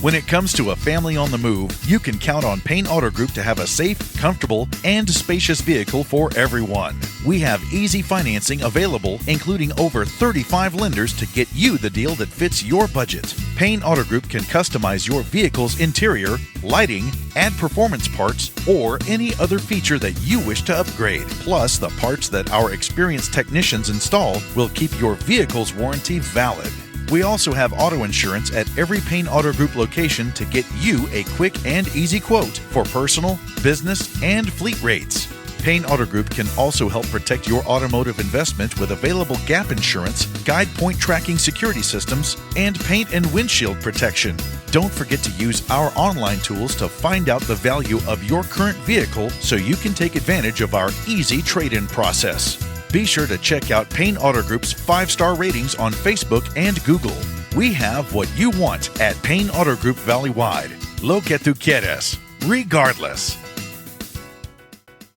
When it comes to a family on the move, you can count on Payne Auto Group to have a safe, comfortable, and spacious vehicle for everyone. We have easy financing available, including over 35 lenders to get you the deal that fits your budget. Payne Auto Group can customize your vehicle's interior, lighting, add performance parts, or any other feature that you wish to upgrade. Plus, the parts that our experienced technicians install will keep your vehicle's warranty valid. We also have auto insurance at every Payne Auto Group location to get you a quick and easy quote for personal, business, and fleet rates. Payne Auto Group can also help protect your automotive investment with available gap insurance, guide point tracking security systems, and paint and windshield protection. Don't forget to use our online tools to find out the value of your current vehicle so you can take advantage of our easy trade-in process. Be sure to check out Payne Auto Group's 5-star ratings on Facebook and Google. We have what you want at Payne Auto Group Valley-wide. Lo que tú quieres, regardless.